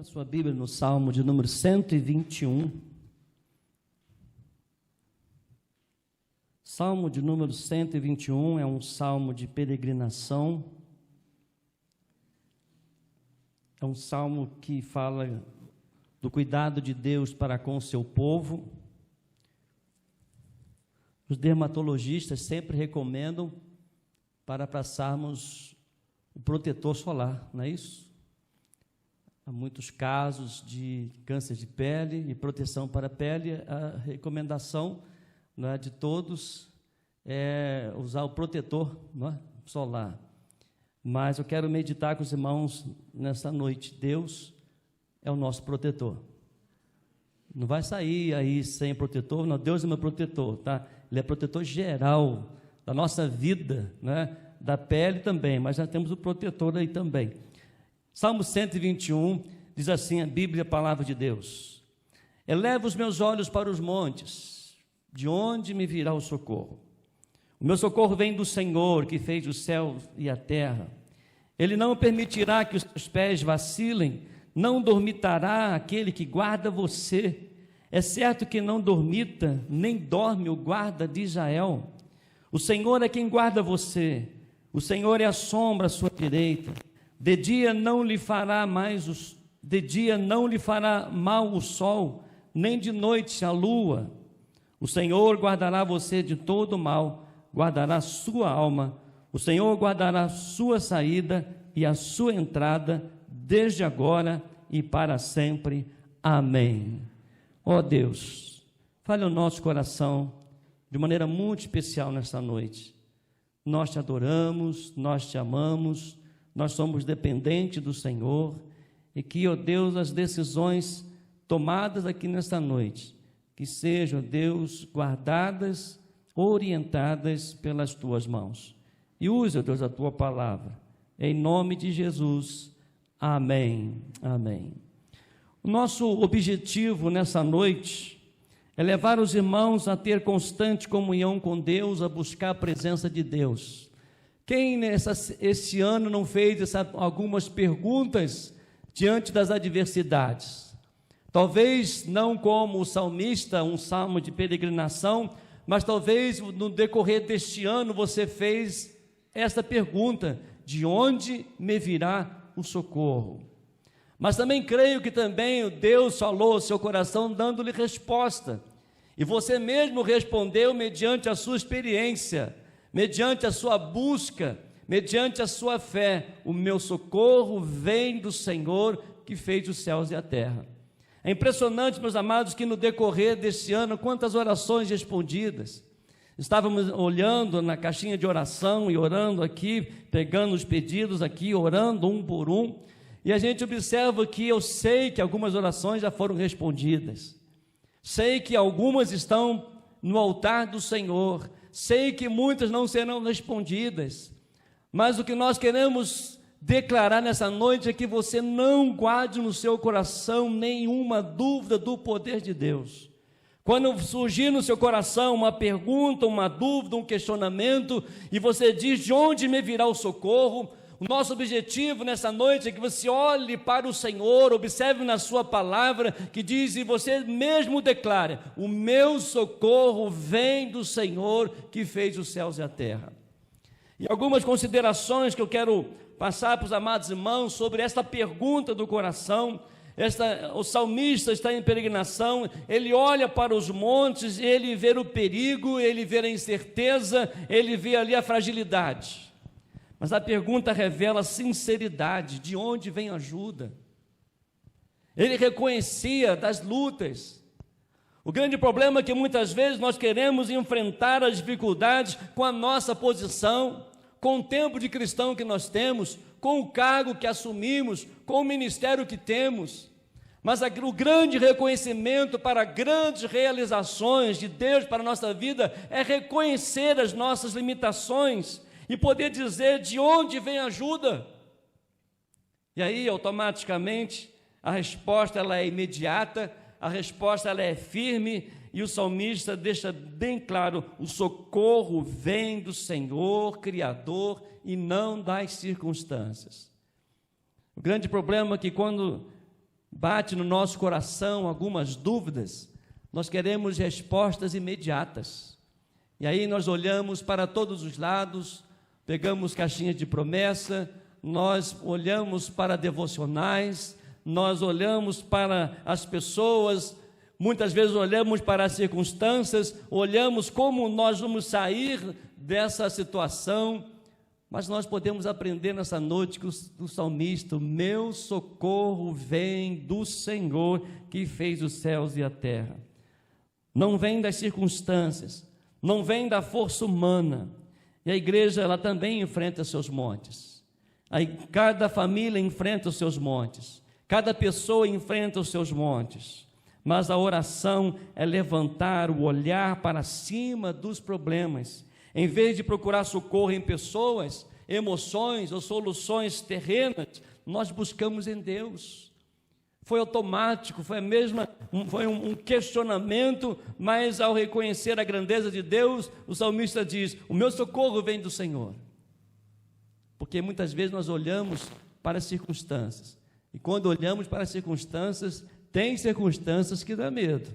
Abra sua Bíblia no Salmo de número 121. Salmo de número 121 é um salmo de peregrinação. É um salmo que fala do cuidado de Deus para com o seu povo. Os dermatologistas sempre recomendam para passarmos o protetor solar, não é isso? Há muitos casos de câncer de pele e proteção para a pele. A recomendação, não é, de todos é usar o protetor, não é, solar. Mas eu quero meditar com os irmãos nessa noite. Deus é o nosso protetor. Não vai sair aí sem protetor, não. Deus é meu protetor, tá? Ele é protetor geral da nossa vida, né? Da pele também, mas já temos o protetor aí também. Salmo 121 diz assim, a Bíblia, a palavra de Deus: eleva os meus olhos para os montes, de onde me virá o socorro? O meu socorro vem do Senhor, que fez o céu e a terra. Ele não permitirá que os seus pés vacilem, não dormitará aquele que guarda você. É certo que não dormita, nem dorme o guarda de Israel. O Senhor é quem guarda você, o Senhor é a sombra à sua direita. De dia não lhe fará mal o sol, nem de noite a lua. O Senhor guardará você de todo mal, guardará sua alma. O Senhor guardará sua saída e a sua entrada, desde agora e para sempre. Amém. Ó Deus, fale o nosso coração de maneira muito especial nesta noite. Nós te adoramos, nós te amamos, nós somos dependentes do Senhor, e que, ó Deus, as decisões tomadas aqui nesta noite, que sejam, ó Deus, guardadas, orientadas pelas tuas mãos. E use, ó Deus, a tua palavra, em nome de Jesus. Amém. Amém. O nosso objetivo nessa noite é levar os irmãos a ter constante comunhão com Deus, a buscar a presença de Deus. Quem esse ano não fez algumas perguntas diante das adversidades? Talvez não como o salmista, um salmo de peregrinação, mas talvez no decorrer deste ano você fez esta pergunta: de onde me virá o socorro? Mas também creio que também Deus falou ao seu coração dando-lhe resposta, e você mesmo respondeu mediante a sua experiência, mediante a sua busca, mediante a sua fé. O meu socorro vem do Senhor que fez os céus e a terra. É impressionante, meus amados, que no decorrer deste ano, quantas orações respondidas. Estávamos olhando na caixinha de oração e orando aqui, pegando os pedidos aqui, orando um por um, e a gente observa que eu sei que algumas orações já foram respondidas, sei que algumas estão no altar do Senhor, sei que muitas não serão respondidas, mas o que nós queremos declarar nessa noite é que você não guarde no seu coração nenhuma dúvida do poder de Deus. Quando surgir no seu coração uma pergunta, uma dúvida, um questionamento, e você diz: de onde me virá o socorro? O nosso objetivo nessa noite é que você olhe para o Senhor, observe na sua palavra que diz, e você mesmo declare: o meu socorro vem do Senhor que fez os céus e a terra. E algumas considerações que eu quero passar para os amados irmãos sobre esta pergunta do coração. O salmista está em peregrinação, ele olha para os montes, ele vê o perigo, ele vê a incerteza, ele vê ali a fragilidade. Mas a pergunta revela a sinceridade, de onde vem a ajuda. Ele reconhecia das lutas. O grande problema é que muitas vezes nós queremos enfrentar as dificuldades com a nossa posição, com o tempo de cristão que nós temos, com o cargo que assumimos, com o ministério que temos. Mas o grande reconhecimento para grandes realizações de Deus para a nossa vida é reconhecer as nossas limitações e poder dizer de onde vem a ajuda. E aí, automaticamente, a resposta ela é imediata, a resposta ela é firme, e o salmista deixa bem claro: o socorro vem do Senhor, Criador, e não das circunstâncias. O grande problema é que quando bate no nosso coração algumas dúvidas, nós queremos respostas imediatas. E aí nós olhamos para todos os lados, pegamos caixinhas de promessa, nós olhamos para devocionais, nós olhamos para as pessoas, muitas vezes olhamos para as circunstâncias, olhamos como nós vamos sair dessa situação, mas nós podemos aprender nessa noite que o salmista: o meu socorro vem do Senhor que fez os céus e a terra. Não vem das circunstâncias, não vem da força humana. E a igreja, ela também enfrenta seus montes. Aí, cada família enfrenta os seus montes, cada pessoa enfrenta os seus montes. Mas a oração é levantar o olhar para cima dos problemas. Em vez de procurar socorro em pessoas, emoções ou soluções terrenas, nós buscamos em Deus. Foi automático, foi um questionamento, mas ao reconhecer a grandeza de Deus, o salmista diz: o meu socorro vem do Senhor. Porque muitas vezes nós olhamos para as circunstâncias, e quando olhamos para as circunstâncias, tem circunstâncias que dá medo,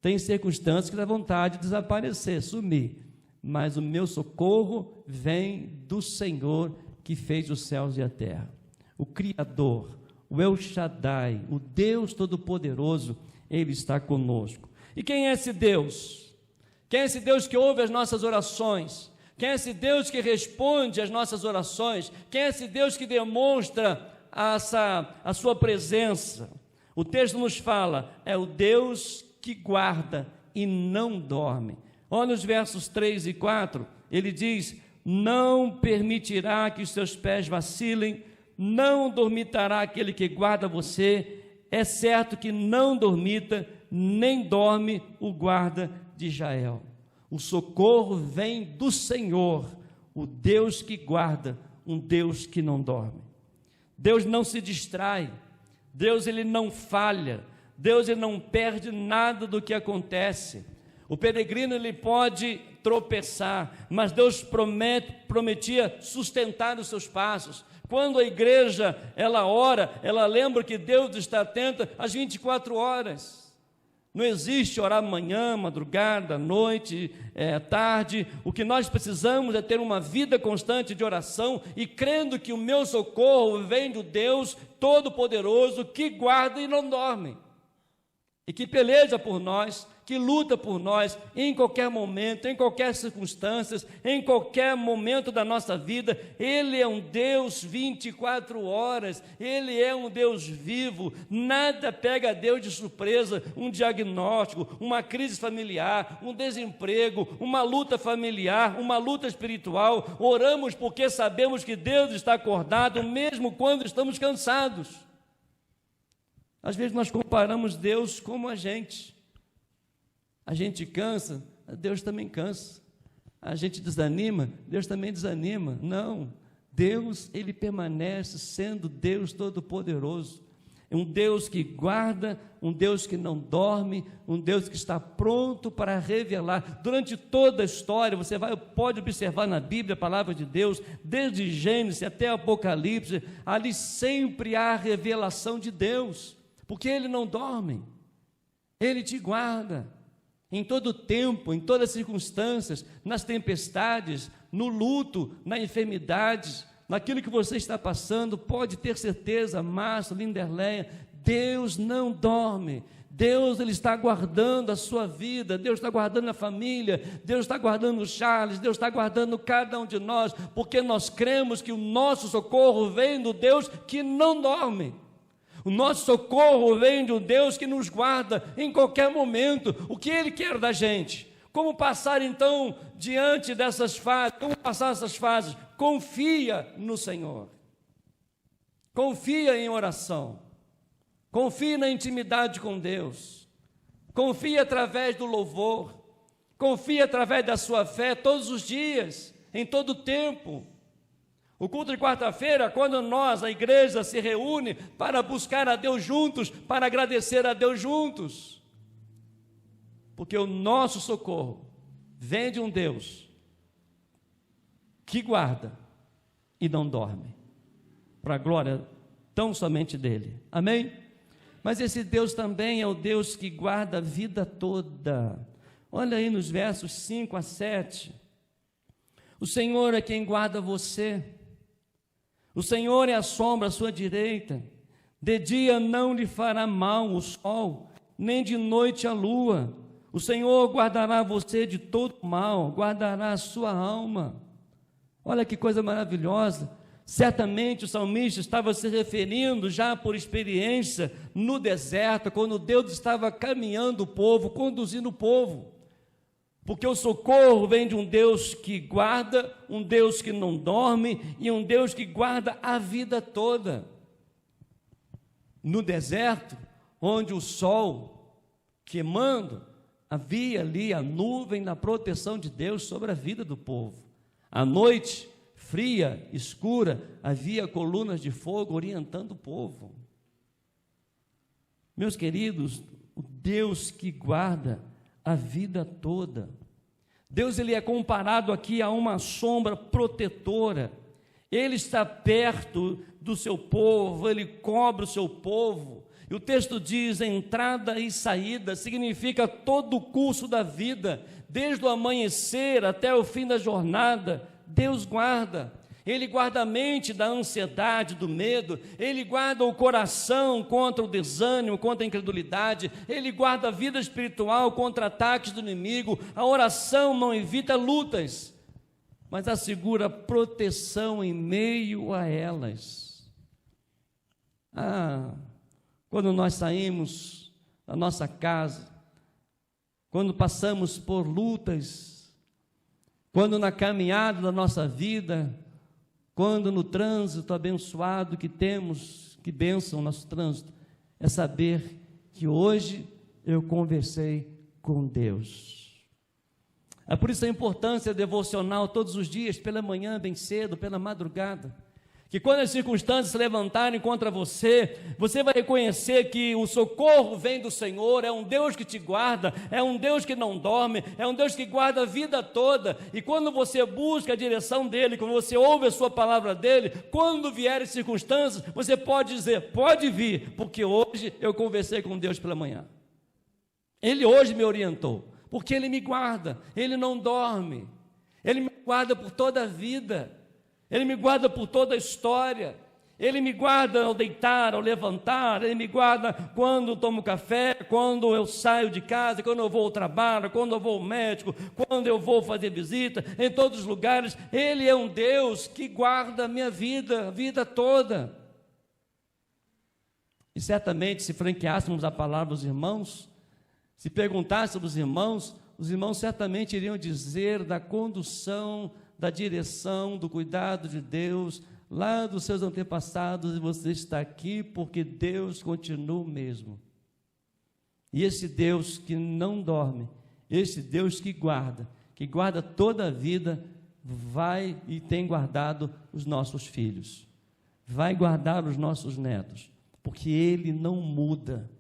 tem circunstâncias que dá vontade de desaparecer, sumir, mas o meu socorro vem do Senhor que fez os céus e a terra. O Criador, o El Shaddai, o Deus Todo-Poderoso, Ele está conosco. E quem é esse Deus? Quem é esse Deus que ouve as nossas orações? Quem é esse Deus que responde às nossas orações? Quem é esse Deus que demonstra a sua presença? O texto nos fala: é o Deus que guarda e não dorme. Olha os versos 3 e 4, ele diz: não permitirá que os seus pés vacilem, não dormitará aquele que guarda você, é certo que não dormita, nem dorme o guarda de Israel. O socorro vem do Senhor, o Deus que guarda, um Deus que não dorme. Deus não se distrai, Deus ele não falha, Deus ele não perde nada do que acontece. O peregrino ele pode tropeçar, mas Deus prometia sustentar os seus passos. Quando a igreja ela ora, ela lembra que Deus está atento às 24 horas. Não existe orar manhã, madrugada, noite, tarde. O que nós precisamos é ter uma vida constante de oração e crendo que o meu socorro vem do Deus Todo-Poderoso que guarda e não dorme, e que peleja por nós, que luta por nós em qualquer momento, em qualquer circunstância, em qualquer momento da nossa vida. Ele é um Deus 24 horas, Ele é um Deus vivo, nada pega a Deus de surpresa. Um diagnóstico, uma crise familiar, um desemprego, uma luta familiar, uma luta espiritual, oramos porque sabemos que Deus está acordado, mesmo quando estamos cansados. Às vezes nós comparamos Deus como a gente cansa, Deus também cansa. A gente desanima, Deus também desanima. Não, Deus, Ele permanece sendo Deus Todo-Poderoso. É um Deus que guarda, um Deus que não dorme, um Deus que está pronto para revelar. Durante toda a história, você pode observar na Bíblia, a palavra de Deus, desde Gênesis até Apocalipse, ali sempre há a revelação de Deus, porque Ele não dorme, Ele te guarda. Em todo tempo, em todas as circunstâncias, nas tempestades, no luto, na enfermidade, naquilo que você está passando, pode ter certeza, Márcio, Linderleia, Deus não dorme. Deus ele está guardando a sua vida, Deus está guardando a família, Deus está guardando o Charles, Deus está guardando cada um de nós, porque nós cremos que o nosso socorro vem do Deus que não dorme. O nosso socorro vem de um Deus que nos guarda em qualquer momento. O que Ele quer da gente? Como passar então diante dessas fases? Como passar essas fases? Confia no Senhor. Confia em oração. Confia na intimidade com Deus. Confia através do louvor. Confia através da sua fé todos os dias, em todo o tempo. O culto de quarta-feira, quando nós, a igreja, se reúne para buscar a Deus juntos, para agradecer a Deus juntos, porque o nosso socorro vem de um Deus que guarda e não dorme, para a glória tão somente dEle. Amém? mas esse Deus também é o Deus que guarda a vida toda. Olha aí nos versos 5 a 7. O Senhor é quem guarda você. O Senhor é a sombra à sua direita. De dia não lhe fará mal o sol, nem de noite a lua. O Senhor guardará você de todo mal, guardará a sua alma. Olha que coisa maravilhosa. Certamente o salmista estava se referindo já por experiência no deserto, quando Deus estava caminhando o povo, conduzindo o povo. Porque o socorro vem de um Deus que guarda, um Deus que não dorme e um Deus que guarda a vida toda. No deserto, onde o sol queimando, havia ali a nuvem na proteção de Deus sobre a vida do povo. À noite, fria, escura, havia colunas de fogo orientando o povo. Meus queridos, o Deus que guarda a vida toda. Deus, ele é comparado aqui a uma sombra protetora. Ele está perto do seu povo, ele cobre o seu povo. E o texto diz: entrada e saída, significa todo o curso da vida, desde o amanhecer até o fim da jornada. Deus guarda. Ele guarda a mente da ansiedade, do medo. Ele guarda o coração contra o desânimo, contra a incredulidade. Ele guarda a vida espiritual contra ataques do inimigo. A oração não evita lutas, mas assegura proteção em meio a elas. Quando nós saímos da nossa casa, quando passamos por lutas, quando na caminhada da nossa vida, quando no trânsito abençoado que temos, que bênção o nosso trânsito, é saber que hoje eu conversei com Deus. É por isso a importância devocional todos os dias, pela manhã, bem cedo, pela madrugada. Que quando as circunstâncias se levantarem contra você, você vai reconhecer que o socorro vem do Senhor, é um Deus que te guarda, é um Deus que não dorme, é um Deus que guarda a vida toda. E quando você busca a direção dEle, quando você ouve a sua palavra dEle, quando vierem circunstâncias, você pode dizer: pode vir, porque hoje eu conversei com Deus pela manhã. Ele hoje me orientou, porque Ele me guarda, Ele não dorme, Ele me guarda por toda a vida. Ele me guarda por toda a história. Ele me guarda ao deitar, ao levantar. Ele me guarda quando eu tomo café, quando eu saio de casa, quando eu vou ao trabalho, quando eu vou ao médico, quando eu vou fazer visita, em todos os lugares. Ele é um Deus que guarda a minha vida, a vida toda. E certamente, se franqueássemos a palavra aos irmãos, se perguntássemos os irmãos certamente iriam dizer da condução, da direção, do cuidado de Deus, lá dos seus antepassados, e você está aqui porque Deus continua o mesmo. E esse Deus que não dorme, esse Deus que guarda toda a vida, vai e tem guardado os nossos filhos, vai guardar os nossos netos, porque Ele não muda.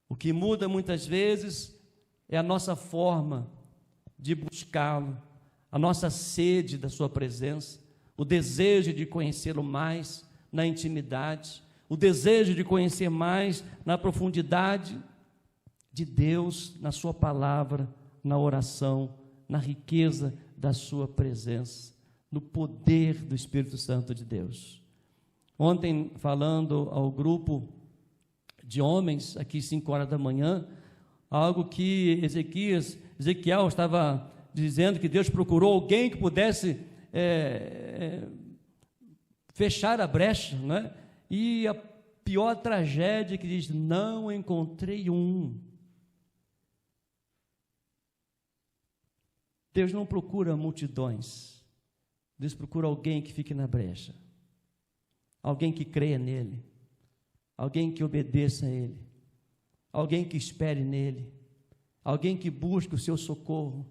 O que muda muitas vezes é a nossa forma de buscá-lo, a nossa sede da sua presença, o desejo de conhecê-lo mais na intimidade, o desejo de conhecer mais na profundidade de Deus, na sua palavra, na oração, na riqueza da sua presença, no poder do Espírito Santo de Deus. Ontem, falando ao grupo de homens, aqui 5 horas da manhã, algo que Ezequiel estava dizendo, que Deus procurou alguém que pudesse fechar a brecha, né? E a pior tragédia que diz: não encontrei um. Deus não procura multidões, Deus procura alguém que fique na brecha, alguém que creia nele, alguém que obedeça a Ele, alguém que espere nele, alguém que busque o seu socorro,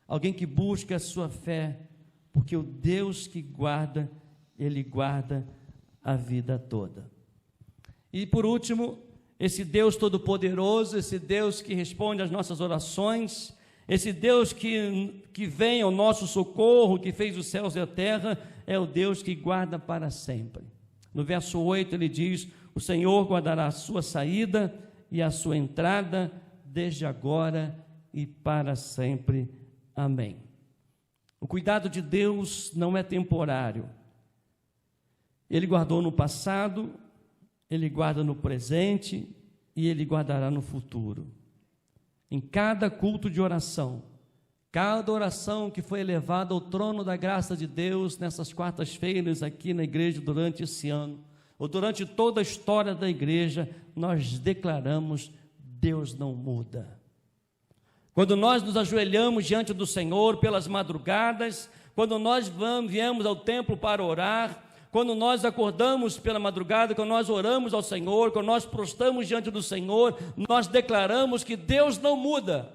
alguém que busque a sua fé, porque o Deus que guarda, Ele guarda a vida toda. E por último, esse Deus todo-poderoso, esse Deus que responde às nossas orações, esse Deus que vem ao nosso socorro, que fez os céus e a terra, é o Deus que guarda para sempre. No verso 8 ele diz: o Senhor guardará a sua saída e a sua entrada, desde agora e para sempre. Amém. O cuidado de Deus não é temporário. Ele guardou no passado, Ele guarda no presente e Ele guardará no futuro. Em cada culto de oração, cada oração que foi elevada ao trono da graça de Deus nessas quartas-feiras aqui na igreja durante esse ano, ou durante toda a história da igreja, nós declaramos: Deus não muda. Quando nós nos ajoelhamos diante do Senhor pelas madrugadas, quando nós viemos ao templo para orar, quando nós acordamos pela madrugada, quando nós oramos ao Senhor, quando nós prostramos diante do Senhor, nós declaramos que Deus não muda,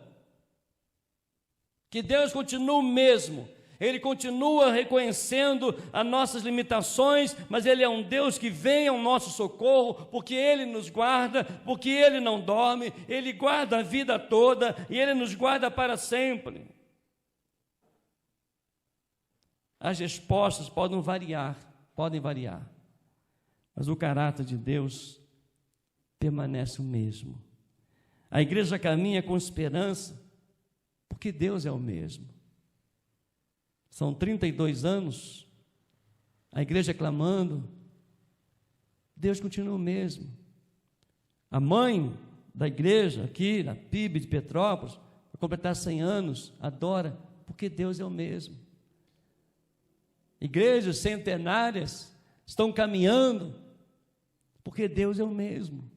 que Deus continua o mesmo. Ele continua reconhecendo as nossas limitações, mas Ele é um Deus que vem ao nosso socorro, porque Ele nos guarda, porque Ele não dorme, Ele guarda a vida toda e Ele nos guarda para sempre. As respostas podem variar, mas o caráter de Deus permanece o mesmo. A igreja caminha com esperança, porque Deus é o mesmo. São 32 anos, a igreja clamando, Deus continua o mesmo. A mãe da igreja aqui, na PIB de Petrópolis, vai completar 100 anos, adora, porque Deus é o mesmo. Igrejas centenárias estão caminhando, porque Deus é o mesmo.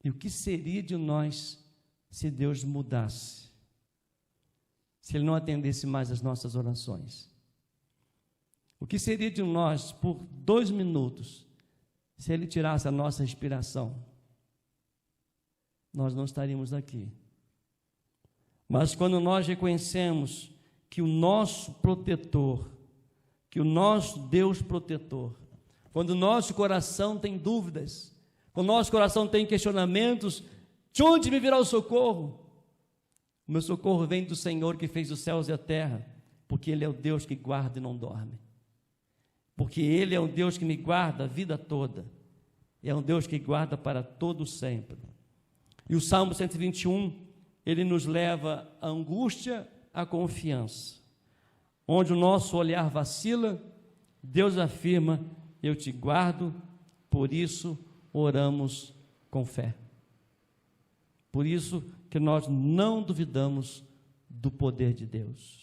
E o que seria de nós se Deus mudasse? Se Ele não atendesse mais as nossas orações? O que seria de nós por 2 minutos, se Ele tirasse a nossa respiração? Nós não estaríamos aqui. Mas quando nós reconhecemos que o nosso protetor, que o nosso Deus protetor, quando o nosso coração tem dúvidas, quando o nosso coração tem questionamentos, de onde me virá o socorro? O meu socorro vem do Senhor que fez os céus e a terra, porque Ele é o Deus que guarda e não dorme, porque Ele é um Deus que me guarda a vida toda, é um Deus que guarda para todo sempre. E o Salmo 121, ele nos leva à angústia, à confiança. Onde o nosso olhar vacila, Deus afirma: eu te guardo, por isso oramos com fé. Por isso que nós não duvidamos do poder de Deus.